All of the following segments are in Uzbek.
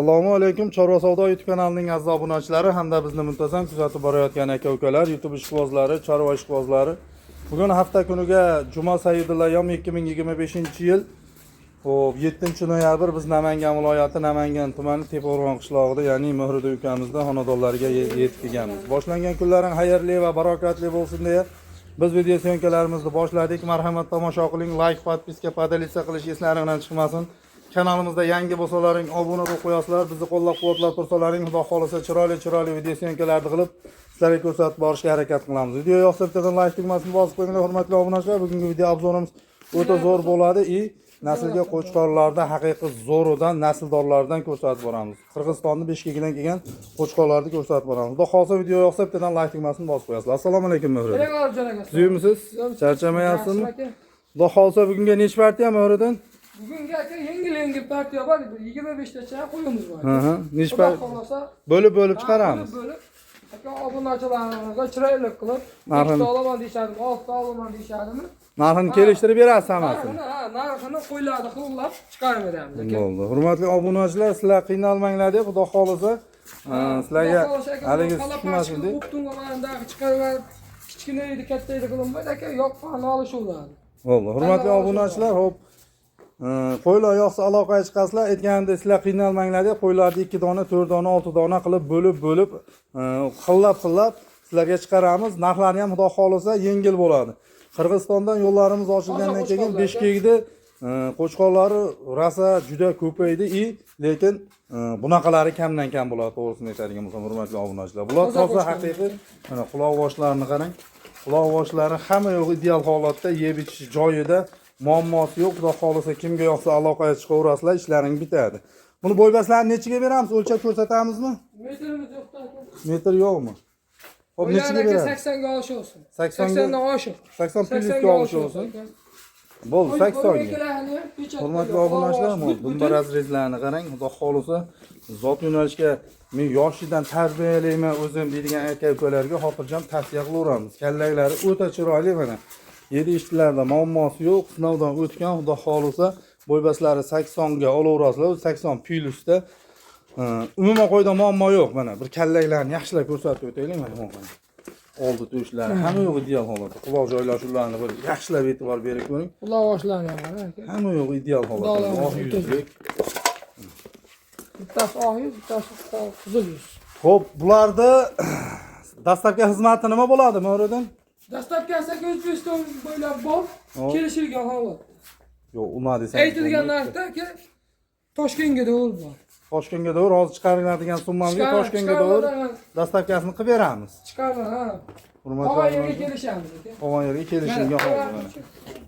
Assalomu alaykum, Chorva savdo YouTube kanalining aziz obunachilari hamda bizni muntazam kuzatib borayotgan aka-ukalar, YouTube ishqibozlari, chorva ishqibozlari. Bugun hafta kuniga Juma Sayyidullayom 2025-yil 7-noyabr biz Namangan viloyati Namangan tumani Tepao'rg'on qishlog'ida, ya'ni Muhrida ukamizda xonadonlariga yetib kelganmiz. Boshlangan kunlaring xayrli va barokatli bo'lsin deya biz video syomkalarimizni boshladik. Marhamat tomosha qiling, like, podpiska, podelitsiya qilish eslaringizdan chiqmasin. Kanalimizda yangi bo'lsalaring obuna bo'lib qo'yasizlar, bizni qo'llab-quvvatlab tursalaring, xudo xolisa chiroyli video syomkalarni qilib sizlarga ko'rsatib borishga harakat qilamiz. Video yoqsa bittadan like tugmasini bosib qo'ying, hurmatli obunachilar. Bugungi video obzorimiz o'ta zo'r bo'ladi. Naslga qo'chqorlarda haqiqiy zo'ridan, nasldorlardan ko'rsatib boramiz. Qirg'izistonning Bishkekidan kelgan qo'chqorlarni ko'rsatib boramiz. Xudo xolisa video yoqsa bittadan like tugmasini bosib qo'yasizlar. Assalomu alaykum Muhrida. Suyimsiz? Charchamayapsizmi? Xudo xolisa bugunga necha partiya Muhridan? Bugungi aka yengil partiya bor, 25 tacha qo'yimiz bor. Necha partiya? Bo'lib chiqaramiz. Aka obunachilarimizga chiroyli qilib, 5 ta olaman deyshadi, 6 ta olaman deyshadimi? Narxini kelishtirib berasiz hammasini. Narxini qo'yiladi, qilib chiqarib beramiz aka. Bo'ldi. Hurmatli obunachilar, sizlar qiynalmanglar deb, xudo xolisa sizlarga haligi chiqmasin deb. Tungalardan chiqarib, kichkina edi, katta edi qilinmaydi aka, yoqqan olishuvlar. Bo'ldi. Hurmatli obunachilar, xo'p. Qo'ylar yoqsa aloqaga chiqasizlar. Aytganimdek, sizlar qiynalmanglar deb, qo'ylarni 2 dona, 4 dona, 6 dona qilib bo'lib, xillab sizlarga chiqaramiz. Narxlari ham xudo xolisa yengil bo'ladi. Qirg'izistondan yo'llarimiz ochilgandan keyin Bishkekda qo'chqorlari rosa juda ko'paydi, lekin bunaqalari kamdan kam bo'ladi, to'g'risini aytadigan bo'lsam, hurmatli obunachilar. Bular toza haqiqiy, mana quloq voshlarini qarang. Quloq voshlari hamma yo'q ideal holatda, yeb ichish joyida. Muammosi yo'q, xudo xolisa kimga yoqsa aloqaga chiqaverasizlar, ishlaring bitadi. Buni bo'ybaslarini nechiga beramiz? O'lchab ko'rsatamizmi? Metrimiz yo'q-da. Metr yo'qmi? Xo'p, nechiga beramiz? 80 ga olish olsin. 80 dan oshiq. 80 plyusga olish olsin. Bo'ldi, 80 ga. Hurmatli obunachilar, bunda razrezlarni qarang, xudo xolisa zot yo'nalishga men yoshidan tarbiyalayman o'zim deydigan aka-ukalarga xotirjam tavsiya qilaveramiz. Kallaklari o'ta chiroyli mana. 7 ishlarda muammosi yo'q, sinovdan o'tgan, xudo xolisa bo'ybaslari 80 ga olaverasizlar, 80 plyusda. Umuman qo'yda muammo yo'q mana. Bir kallaklarni yaxshilab ko'rsatib o'taylik mana bu. Oldi to'shlari hamma yo'q ideal holatda. Quloq joylashuvlarini bir yaxshilab e'tibor berib ko'ring. Quloq voshlarini ham mana aka. Hamma yo'q ideal holatda. Oq yuzlik. Bittasi oq yuz, bittasi qizil yuz. Xo'p, bularda dastlabki xizmati nima bo'ladi, Muhriddin? Dastlabkasi aka O'zbekiston bo'ylab bor, kelishilgan holat. Yo'q, nima desam. Aytilgan narxda aka Toshkentga do'l bor. Toshkentga do'l hozir chiqariladigan summamga Toshkentga do'l dastlabkasini qilib beramiz. Chiqarma, ha. Hurmatli Qolgan yerga kelishamiz aka. Qolgan yerga kelishilgan holda mana.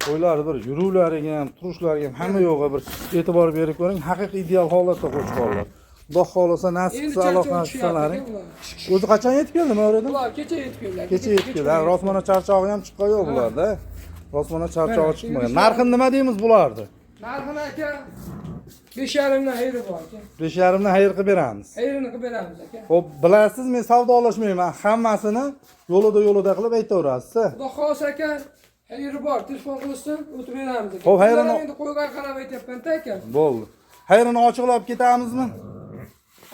Qo'ylari bir yuruvlariga ham, turishlariga ham hamma yo'g'iga bir e'tibor berib ko'ring. Haqiqiy ideal holatda qo'chqorlar. Xudo xolisa nasib qilsa aloqa qilsalaring. O'zi qachon yetib keldi Muhriddin? Bular kecha yetib keldi. Kecha yetib keldi. Rosmana charchog'i ham chiqqan yo'q bularda. Rosmana charchog'i chiqmagan. Narxini nima deymiz bularni? Narxini aka 5,5 dan hayri bor aka. 5,5 dan hayr qilib beramiz. Hayrini qilib beramiz aka. Xo'p, bilasiz, men savdolashmayman. Hammasini yo'lida qilib aytaverasiz. Xudo xolisa aka, hayri bor, telefon qilsin, o'tib beramiz aka. Xo'p, hayrini endi qo'ygan qarab aytyapman-da aka. Bo'ldi. Hayrini ochiqlab ketamizmi?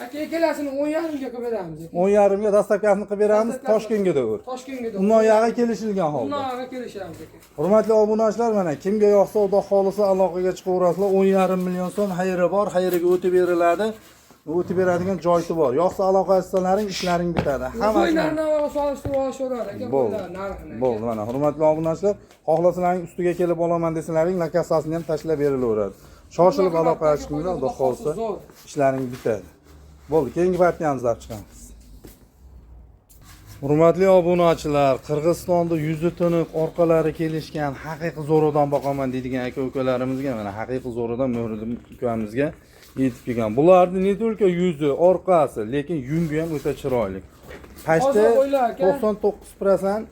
Aka ikkalasini 10,5 ga qilib beramiz aka. 10,5 ga dastlabkasini qilib beramiz, Toshkentga do'g'ri. Toshkentga do'g'ri. Undan yog'i kelishilgan holda. Undan yog'i kelishamiz aka. Hurmatli obunachilar, mana kimga yoqsa, xudo xolisa aloqaga chiqaverasizlar. 10,5 million so'm hayri bor, hayriga o'tib beriladi. O'tib beradigan joyi bor. Yoqsa aloqa qilsalaring, ishlaring bitadi. Hammasi. Qo'ylarni solishtirib olishaveradi aka, qo'ylar narxini. Bo'ldi, mana hurmatli obunachilar, xohlasalaring ustiga kelib olaman desalaring, lokatsiyasini ham tashlab berilaveradi. Shoshilib aloqaga chiqinglar, xudo xolisa ishlaring bitadi. Bo'ldi, keyingi partiyamizni olib chiqamiz. Hurmatli obunachilar, Qirg'izistonda yuzi tiniq, orqalari kelishgan, haqiqiy zo'ridan boqaman deydigan aka-ukalarimizga, mana haqiqiy zo'ridan Muhriddin ukamizga yetib kelgan. Bularning ne только yuzi, orqasi, lekin yungi ham o'ta chiroyli. Pashta 99%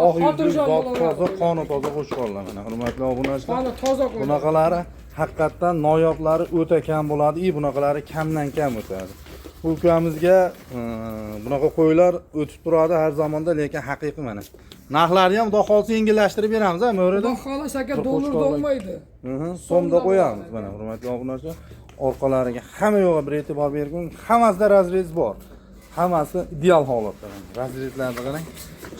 oq yuzli, zot toza, qoni toza qo'chqorlar mana. Hurmatli obunachilar, qoni toza qo'ylar. Bunaqalari haqiqatan noyoblari o'ta kam bo'ladi, bunaqalari kamdan kam o'tadi. Bu ukamizga bunaqa qo'ylar o'tib turadi har zamonda, lekin haqiqiy mana. Narxlarni ham xudo xolisa yengillashtirib beramiz, Muhriddin. Xudo xolisa aka dollarda olmaydi. So'mda qo'yamiz mana, hurmatli obunachilar. orqalariga hamma yo'g'i bir e'tibor bergan. Hammasida razrez bor. Hammasi ideal holatda. Razrezlarni qarang.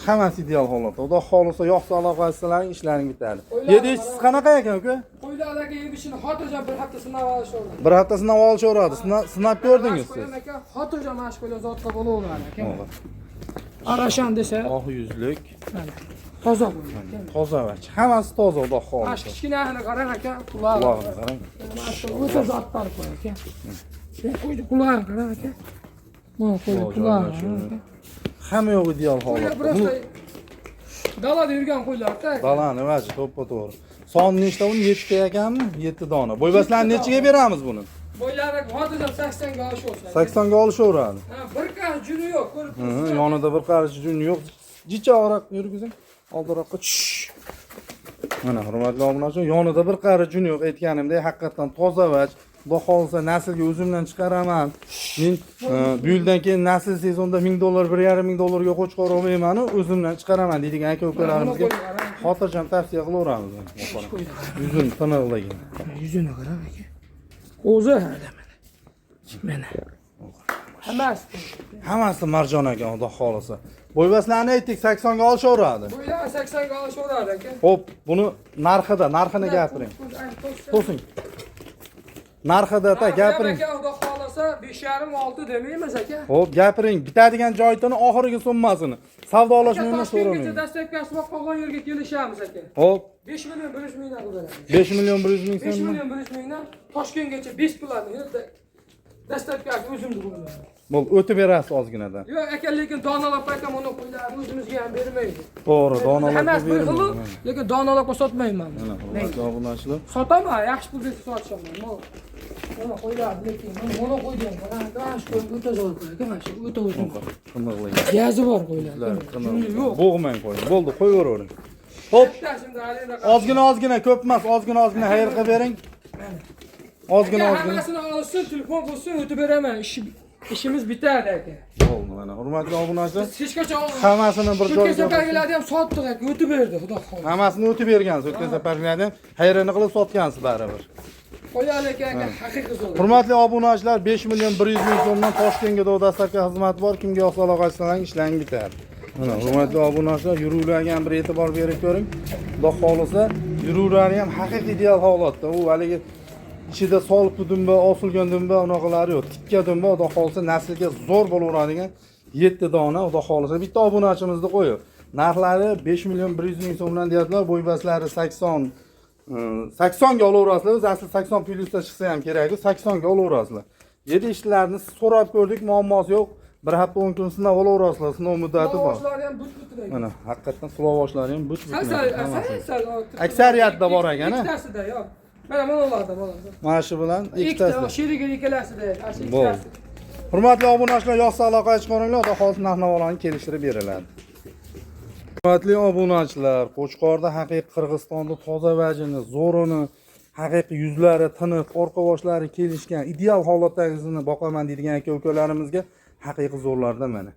Hammasi ideal holatda. Xudo xolisa yo'qsa aloqa qilsalaring ishlaring bitadi. 7 siz qanaqa ekan uka? Qo'ylardagi yebishini xotirjam bir hafta sinab olishadi. Bir hafta sinab olishaveradi. Sinab ko'rdingiz siz. Xotirjam mashg'ulot zotga bo'laveradi aka. Arashan desa, Oq yuzlik, mana toza bo'ladi. toza va hammasi toza xudo Mana xolisa. shu kichkinani qarang aka, quloq. Quloqni qarang. Mana shu o'ta zotlar qo'y aka. Qo'ydi quloqni qarang aka. Mana qo'ydi quloqni. Hamma yo'q ideal Qo'ylar holatda. просто dalada yurgan qo'ylar-da. Dalani vaji to'ppa-to'g'ri. Soni nechta uni? 7 ta ekanmi? 7 dona. Bo'ybaslarni nechaga beramiz buni? Bo'ylari xotirjam 80 ga olishaveradi. 80 ga olishaveradi. Ha, bir qarich juni yo'q, ko'rib turibsiz. Yonida bir qarich jun yo'q. Jicha oraq yurgizing. Oldiroqqa tush. Mana hurmatli obunachilar, yonida bir qarich jun yo'q aytganimdek, haqiqatan toza vaj. Xudo xolisa naslga o'zimdan chiqaraman. Men bu yildan keyin nasl sezonda $1000, $1,500 qo'chqor olmayman, o'zimdan chiqaraman deydigan aka-ukalarimizga xotirjam tavsiya qilaveramiz. Yuzini tiniqligini. Yuzini qarang aka. O'zi hada mana. Hammasi marjon ekan, xudo xolisa. Bo'ybaslarni aytdik, 80 ga olishaveradi. Bo'ylar 80 ga olishaveradi aka. Xo'p, buni narxini gapiring. To'sing. Narxida ta gapiring. Aka, xudo xolasa 5,5-6 demaymiz aka. Xo'p, gapiring. Bitadigan joyini oxirgi summasini. Savdolashmaymiz, so'ramaymiz. Dastlabkasi va qolgan yerga kelishamiz aka. Xo'p, 5 million 100 mingdan beramiz. 5 million 100 ming 5 so'm. million 100 mingdan Toshkentgacha 5 pullarni dastlabkasi o'zimni qo'ydim. Bo'l, o'tib berasiz ozginadan. Yo'q aka, lekin donalab aka mana qo'ylarni o'zimizga ham bermaydi. To'g'ri, donalar Hammasi bir xil, bermayman. lekin donalab sotmayman. Mana, hurmatli obunachilar. Sotaman, yaxshi pulga sotishaman. Mana qo'ylarni lekin mana qo'ydim. Mana shu o'ta zo'r qo'y aka, mana shu o'ta uzun. Qiniqlik. Gazi bor qo'ylar. Yo'q. Bo'g'mang qo'ying. Bo'ldi, qo'yavering. Xo'p, ozgina ko'p emas, ozgina xayr qilib bering. Ozgina. Hammasini olsin, telefon qilsin, o'tib beraman. İşimiz bitadi aka. Bo'ldi, mana hurmatli obunachilar. Hech qachon Hammasini bir joyga. O'tgan safargilarni ham sotdik aka, o'tib berdi, xudo xohlasa. Hammasini o'tib bergansiz. O'tgan safargilarni ham xayrini qilib sotgansiz baribir. Qo'yali aka, haqiqiy zo'r. Hurmatli obunachilar, 5 million 100 ming so'mdan Toshkentga dastlabki xizmat bor. Kimga yo'qsa aloqa qilsalaring ishlang bitadi. Mana hurmatli obunachilar, yuruvlarga ham bir e'tibor berib ko'ring. Xudo xolisa, yuruvlari ham haqiqiy ideal holatda. U haligi ichida solib dumba, osilgan dumba unaqalari yo'q. Tikka dumba, xudo xolisa naslga zo'r bo'laveradigan 7 dona, xudo xolisa bitta obunachimizni qo'yib. Narxlari 5 million 100 ming so'mdan deyaptilar. Bo'ybaslari 80 ga olaverasizlar. O'zi asli 80 plyusda chiqsa ham kerak-ku, 80 ga olaverasizlar. 7 ishlarni so'rab ko'rdik, muammosi yo'q. Bir hafta 10 kun sinab olaverasizlar. Sinov muddati bor. Quloshlari ham but-but. Mana, haqiqatan quloqoshlari ham but-but. Aksariyatda bor ekan, a? Ikkitasida yo'q. Mana ularda bo'ladi. Mana shu bilan ikkitasi. Sherigi ikkalasida, asli Bo'ldi. ikkitasi. Hurmatli obunachilar, yo'qsa aloqa chiqaringlar, xudo xolisa narx-navolarni kelishtirib beriladi. Hurmatli obunachilar, Qo'chqorda haqiqiy Qirg'izistonda toza vajini, zo'rini, haqiqiy yuzlari tiniq, orqa boshlari kelishgan, ideal holatdagisini boqaman deydigan aka-ukalarimizga haqiqiy zo'rlarda mana.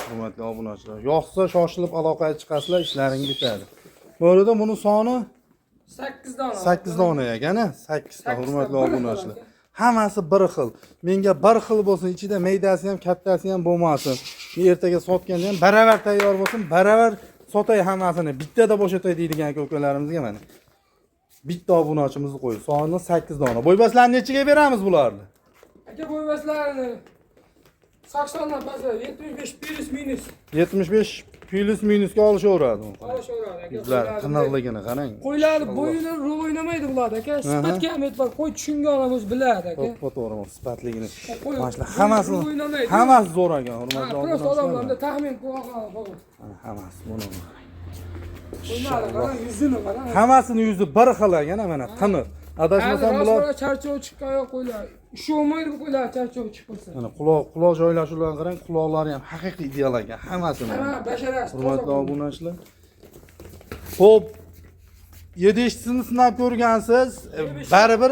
Hurmatli obunachilar, yo'qsa shoshilib aloqaga chiqasizlar, ishlaring bitadi. Bu yerda buni soni 8 dona. 8 dona ekan-a, 8 ta hurmatli obunachilar. Hammasi bir xil. Menga bir xil bo'lsin, ichida maydasi ham, kattasi ham bo'lmasin. Ertaga sotganda ham baravar tayyor bo'lsin, baravar sotay hammasini. Bittada bo'shatay deydigan aka-ukalarimizga mana. Bitta obunachimizni qo'yib, soni 8 dona. Bo'ybaslarni nechiga beramiz bularni? Aka, bo'ybaslarini 80 dan past 75 plus minus. 75 plus minusga olishaveradi. Olishaveradi aka. Yuzlar tiniqligini qarang. Qo'ylar bo'yini rol o'ynamaydi bular aka. Sifatga ahamiyat bor. Qo'y tushunganimiz biladi aka. To'g'ri, sifatligini. Mana shular hammasi zo'r ekan, hurmatli obunachilar. Prosta odamlarda obunachilar. taxmin qilgan bo'ladi. Hammasi buni. Qo'ylar qarang, yuzini qarang. Hammasini yuzi bir xil ekan, mana tiniq. Adashmasam bular charchov chiqqan qo'ylar. Ishi olmaydi bu qo'ylar charchov chiqsa. mana quloq joylashuvlarni qarang, quloqlari ham haqiqiy ideal ekan, hammasini. Ha, basharasi. Hurmatli obunachilar. Xo'p, yedishisini sinab ko'rgansiz, baribir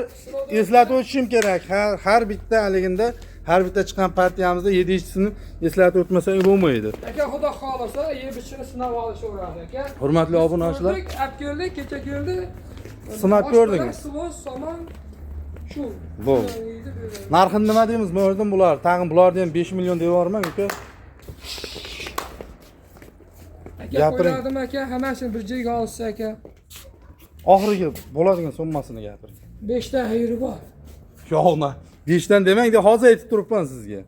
eslatib o'tishim kerak. Har bitta haliginda, har bitta chiqqan partiyamizda yedishisini eslatib o'tmasak bo'lmaydi. Aka, xudo xolasa, yebishini sinab olishaveradi aka. Hurmatli obunachilar, Olib keldik, kecha keldi. sinab ko'rdingiz. Suvoz, somon Shu. Bo'ldi. Narxini nima deymiz mo'rdim bular? Tag'in bularni ham 5 million deyorman uka. Aka Gapiring. qo'yardim aka, hammasini bir joyga olsa aka. Oxirgi bo'ladigan summasini gapiring. 5 ta hayri bor. Yo'qmi? 5 dan demang-da, hozir aytib turibman sizga.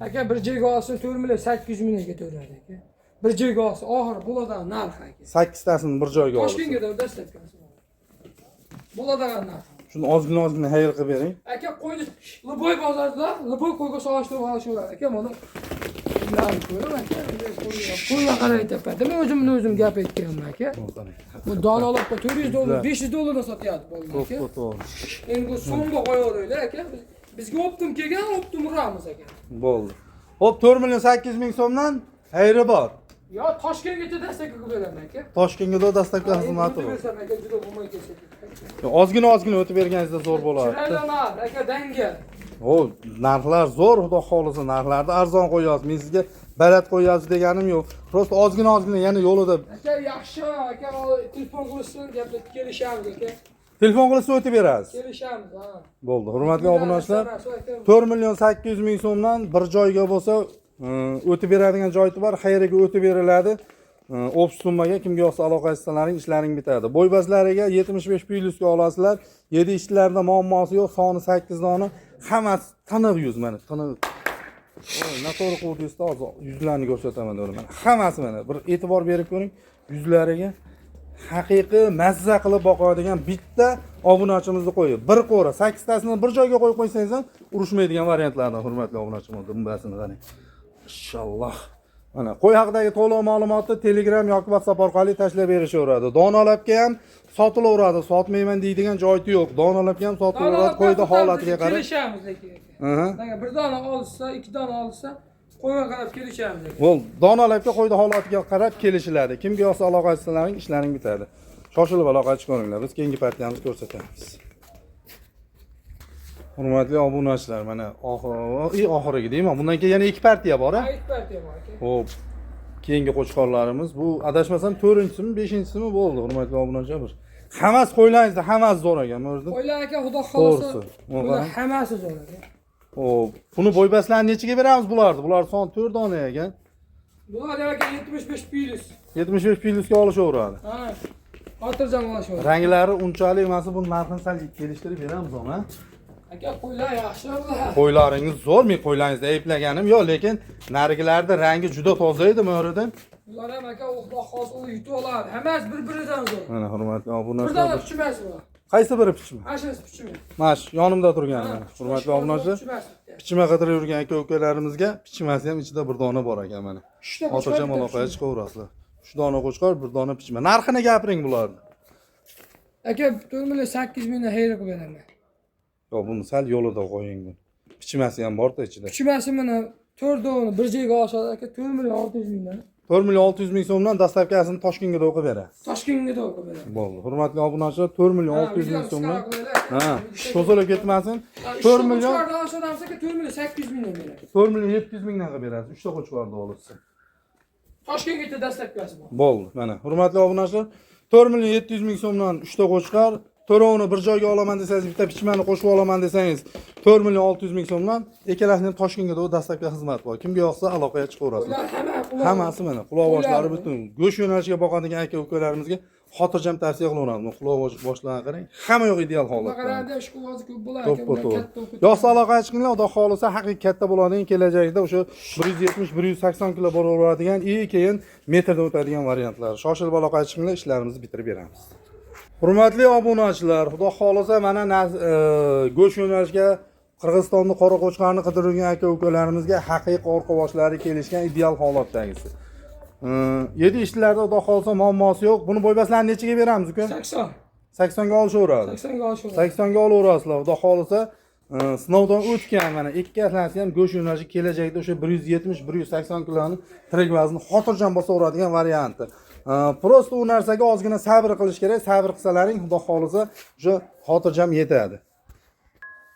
Aka bir joyga olsa 4 million 800 millionga to'laydi aka. Bir joyga olsa oxir bo'ladigan narx aka. 8 tasini bir joyga olib. Toshkentga da dastlabkasi. Bo'ladigan narx. Shuni ozgina xayr qilib bering. Aka qo'yni Liboy bozorida, Liboy qo'yga solishtirib olishlar aka, mana ularni ko'raman aka. Qo'yga qarab aytyapman. Men o'zim gap aytganman aka. Bu donalabga 400 dollar, 500 dollarga sotyapti bo'ldi aka. To'g'ri. Endi bu so'mga qo'yaveraylik aka. Bizga optim kelgan, optim uramiz aka. Bo'ldi. Xo'p, 4 million 800 ming so'mdan xayri bor. Yo, Toshkentgacha dastak qilib beraman aka. Toshkentga da dastaklar xizmati bor. Bersam aka juda bo'lmay kelsa. Ozgina o'tib berganingizda zo'r bo'lardi. Chiroylilar aka dangal. O, narxlar zo'r, xudo xolisa narxlarni arzon qo'yasiz. Men sizga baland qo'yasiz deganim yo'q. Prosta ozgina yana yo'lida. Aka yaxshi, aka telefon qilishsin, gapni kelishamiz aka. Telefon qilsa o'tib berasiz. Kelishamiz, ha. Bo'ldi. Hurmatli obunachilar, 4 million 800 ming so'mdan bir joyga bo'lsa, o'tib beradigan joyi bor, xayriga o'tib beriladi. O'ps summaga kimga yoqsa aloqa qilsalaring ishlaring bitadi. Bo'ybazlariga 75 plyusga olasizlar. 7 ishchilarda muammosi yo'q, soni 8 dona. Hammasi tiniq yuz mana, tiniq. Voy, noto'g'ri qildingizda hozir yuzlarni ko'rsataman deyman. Hammasi mana bir e'tibor berib ko'ring yuzlariga. Haqiqiy mazza qilib boqadigan bitta obunachimizni qo'yib, bir qo'ra 8 tasini bir joyga qo'yib qo'ysangiz ham urushmaydigan variantlardan hurmatli obunachimiz, dumbasini qarang. Inshaalloh. Mana qo'y haqidagi to'liq ma'lumotni Telegram yoki WhatsApp orqali tashlab berishaveradi. Donalabga ham sotilaveradi, sotmayman deydigan joyi yo'q. Donalabga ham sotilaveradi, qo'yda holatiga qarab. Kelishamiz lekin. Agar bir dona olsa, 2 dona olsa, qo'yga qarab kelishamiz lekin. Bo'l, donalabga qo'yda holatiga qarab kelishiladi. Kimga yoqsa aloqa qilsalaring ishlaring bitadi. Shoshilib aloqa chiqaringlar. Biz keyingi partiyamizni ko'rsatamiz. Hurmatli obunachilar, mana oxiriga deyman. Bundan keyin yana 2 partiya bor, ha? 2 partiya bor aka. Xo'p. Keyingi qo'chqorlarimiz bu adashmasam 4-chisimi, 5-chisimi bo'ldi, hurmatli obunachilar. Hammasi qo'ylaringizda, hammasi zo'r ekan, o'rdim. Qo'ylar aka, xudo xolasa. To'g'risi. Bular hammasi zo'r aka. Xo'p, buni bo'ybaslarni nechaga beramiz bularni? Bular son 4 dona ekan. Bular aka 75 plus. 75 plyusga olishaveradi. Ha. Xotirjam olishadi. Ranglari unchalik emas, bu narxini sal kelishtirib beramiz, ha? Aka qo'ylar yaxshi ular. Qo'ylaringiz zo'r, men qo'ylaringizni ayblaganim yo'q, lekin narigilarda rangi juda toza edi mo'ridan. Ular ham aka xudo xolasa uni yutib oladi. Hammasi bir-biridan zo'r. Mana hurmatli Bir obunachilar. dona pichmas bor. Qaysi biri pichma? Ashasi pichmas. Mash yonimda turgani. Hurmatli obunachilar. Pichma qidirib yurgan aka-ukalarimizga pichmasi ham ichida bir dona bor ekan mana. Xotirjam aloqaga chiqaverasizlar. 3 dona qo'chqor, 1 dona pichma. Narxini gapiring bularni. Aka 4 million 800 mingdan xayr qilib beraman. Yo'q, buni sal yo'lida qo'ying buni. Pichmasi ham bor-da ichida. Pichmasi mana 4 dona bir joyga olishadi aka 4 million 600 mingdan. 4 million 600 ming so'mdan dastavkasini Toshkentga o'qib berasiz. Toshkentga da o'qib beraman. Bo'ldi. Hurmatli obunachilar, 4 million 600 ming so'mdan. Ha, cho'zilib ketmasin. 4 million 4 million 800 mingdan beradi. 4 million 700 mingdan qilib berasiz. 3 ta qo'chqorda olsa. Toshkentgacha dastlabkasi bor. Bo'ldi. Mana hurmatli obunachilar, 4 million 700 ming so'mdan 3 ta qo'chqor, to'rovni bir joyga olaman desangiz, bitta pichmani qo'shib olaman desangiz, 4 million 600 ming so'mdan ikkalasining Toshkentga da dastlabki xizmat bor. Kimga yoqsa aloqaga chiqaverasiz. Ular Hammasi mana quloq boshlari butun. Go'sht yo'nalishiga boqadigan aka-ukalarimizga xotirjam tavsiya qilaman. Quloq boshlarini qarang. Hamma yoq ideal holatda. Qarada ishqovozi ko'p bo'ladi To'p-to'p. Yo'qsa aloqaga chiqinglar, xudo xolisa haqiqiy katta bo'ladigan kelajakda o'sha 170-180 kilo boraveradigan, keyin metrda o'tadigan variantlar. Shoshilib aloqaga chiqinglar, ishlarimizni bitirib beramiz. Hurmatli obunachilar, xudo xolisa mana go'sht yo'nalishiga Qirg'izistonda qora qo'chqarni qidirgan aka-ukalarimizga haqiqiy orqa boshlari kelishgan ideal holatdagisi. 7 ishchilarda xudo xolisa muammosi yo'q. Buni bo'ybaslarni nechaga beramiz uka? 80. 80 ga olishaveradi. 80 ga olishaveradi. 80 ga olaverasizlar. Xudo xolisa sinovdan o'tgan mana ikkalasi ham go'sht yo'nalishi kelajakda o'sha 170-180 kiloni tirik vazni xotirjam bosaveradigan varianti. Prosta u narsaga ozgina sabr qilish kerak. Sabr qilsalaring, xudo xolisa o'sha xotirjam yetadi.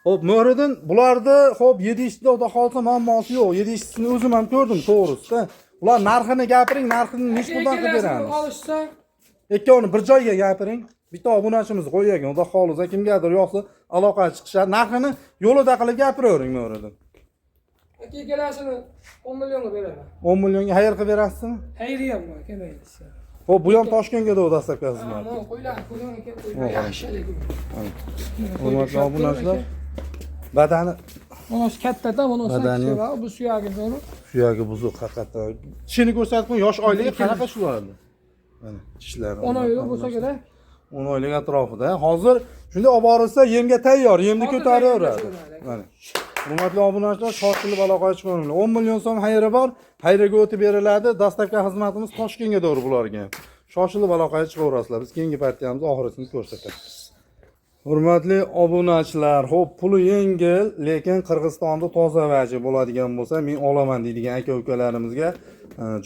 Xo'p, Mo'riddin bularda xo'p 7 ishchida xudo xolisa muammosi yo'q. 7 ishchisini o'zim ham ko'rdim, to'g'risida. Ular narxini gapiring, narxini nechtadan qilib beramiz? Olishsa, Ikkovini bir joyga gapiring. Bitta obunachimiz qo'ygan, xudo xolisa kimgadir yoqsa aloqaga chiqishadi. Narxini yo'lida qilib gapiravering Mavriddin. Aka ikkalasini 10 millionga beraman. 10 millionga xayr qilib berasizmi? Xayriyam bor, kelmaydi. Xo'p, bu ham Toshkentga dastlabki xizmat. Mana qo'ylar, qo'ylar aka, qo'ylar. Yaxshi lekin. Hurmatli obunachilar, badani Mana shu katta-da, mana Badani. bu suyagi bor. suyagi buzuq haqiqatdan. Tishini ko'rsatib qo'ying, yosh oyligi qanaqa shulardi? Mana tishlari. 10 oylik bo'lsa kerak. 10 oylik atrofida. Hozir shunday olib borilsa yemga tayyor, yemni ko'taraveradi. Mana. Hurmatli obunachilar, shoshilib aloqaga chiqing. 10 million so'm xayri bor, xayriga o'tib beriladi. Dastlabki xizmatimiz Toshkentga doğru bularga. Shoshilib aloqaga chiqaverasizlar. Biz keyingi partiyamiz oxirisini ko'rsatamiz. Hurmatli obunachilar, xo'p, puli yengil, lekin Qirg'izistonda toza vaji bo'ladigan bo'lsa, men olaman deydigan aka-ukalarimizga,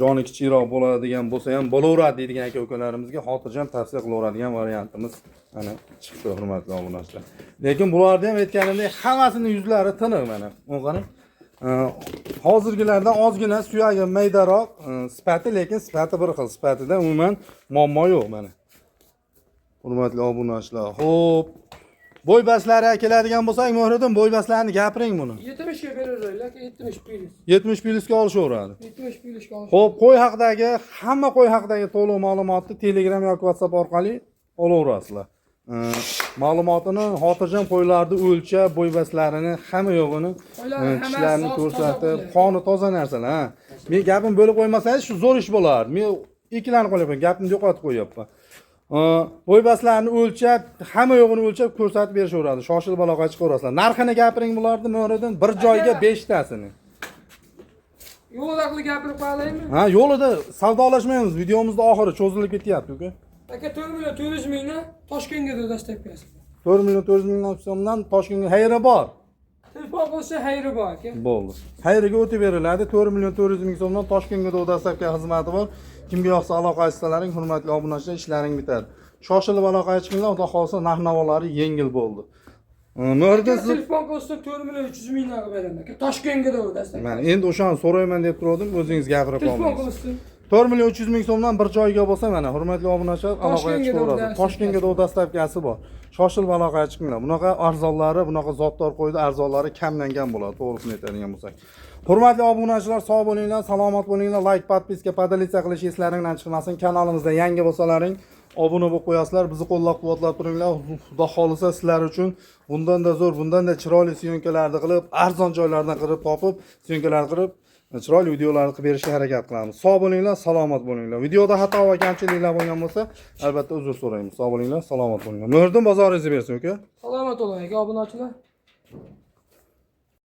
joni kichikroq bo'ladigan bo'lsa ham bo'laveradi deydigan aka-ukalarimizga xotirjam tavsiya qilaveradigan variantimiz mana chiqdi, hurmatli obunachilar. Lekin bularda ham aytganimdek, hammasining yuzlari tiniq mana. Bu qarang. Hozirgilardan ozgina suyagi maydaroq, sifati, lekin sifati bir xil. Sifatida umuman muammo yo'q mana. Hurmatli obunachilar, xo'p. Bo'y baslari keladigan bo'lsak, Mavriddin bo'y baslarini gapiring buni. 70 ga berarlar, 70 plyus. 70 plyusga olishaveradi. 70 plyusga olib. Xo'p, qo'y haqidagi hamma qo'y haqidagi to'liq ma'lumotni Telegram yoki WhatsApp orqali olaverasizlar. Ma'lumotini xotirjam qo'ylarni o'lchab, bo'y baslarini hamma yo'g'ini, tishlarini ko'rsatib, qoni toza narsalar, ha. Men gapim bo'lib qo'ymasangiz, shu zo'r ish bo'lardi. Men ikkilanib qo'yapman, gapimni yo'qotib qo'yapman. Bo'y baslarini o'lchab, hamma yo'g'ini o'lchab ko'rsatib berishaveradi. Shoshilib aloqaga chiqaverasizlar. Narxini gapiring bularni Mavriddin, bir joyga 5 tasini. Yo'lda qilib gapirib qo'yaymi? Ha, yo'lida savdolashmaymiz. Videomizda oxiri cho'zilib ketyapti, uka. Aka 4 million 400 mingni Toshkentga dastlab berasiz. 4 million 400 ming so'mdan Toshkentga xayri bor. Telefon bo'lsa xayri bor aka. Bo'ldi. Xayriga o'tib beriladi. 4 million 400 ming so'mdan Toshkentga dastlabki xizmati bor. Kimga yoqsa aloqa qilsalaring, hurmatli obunachilar, ishlaring bitadi. Shoshilib aloqaga chiqinglar, xudo xolsa narx-navolari yengil bo'ldi. Mavriddin siz telefon bo'lsa 4 million 300 mingdan beraman aka. Toshkentga dastlab. mana endi o'shani so'rayman deb turdim, o'zingiz gapirib Telefon qoldingiz. qilsin. 4 million 300 ming so'mdan bir joyga bo'lsa mana, hurmatli obunachilar, aloqaga chiqaveradi. Toshkentga dastlabkasi bor. Shoshilib aloqaga chiqinglar. Bunaqa arzonlari, bunaqa zotdor qo'ydi arzonlari kamdan kam bo'ladi, to'g'risini aytadigan bo'lsak. Hurmatli obunachilar, sog' bo'linglar, salomat bo'linglar. Like, podpiska, podelitsiya qilish eslaringdan chiqmasin. Kanalimizda yangi bo'lsalaring, obuna bo'lib qo'yasizlar, bizni qo'llab-quvvatlab turinglar. Xudo xolisa sizlar uchun bundan-da zo'r, bundan-da chiroyli syomkalarni qilib, arzon joylardan qilib topib, syomkalarni qilib, chiroyli videolarni qilib berishga harakat qilamiz. Sog' bo'linglar, salomat bo'linglar. Videoda xato va kamchiliklar bo'lgan bo'lsa, albatta uzr so'raymiz. Sog' bo'linglar, salomat bo'linglar. Mavriddin bozoringizni bersin, uka. Salomat bo'ling aka obunachilar.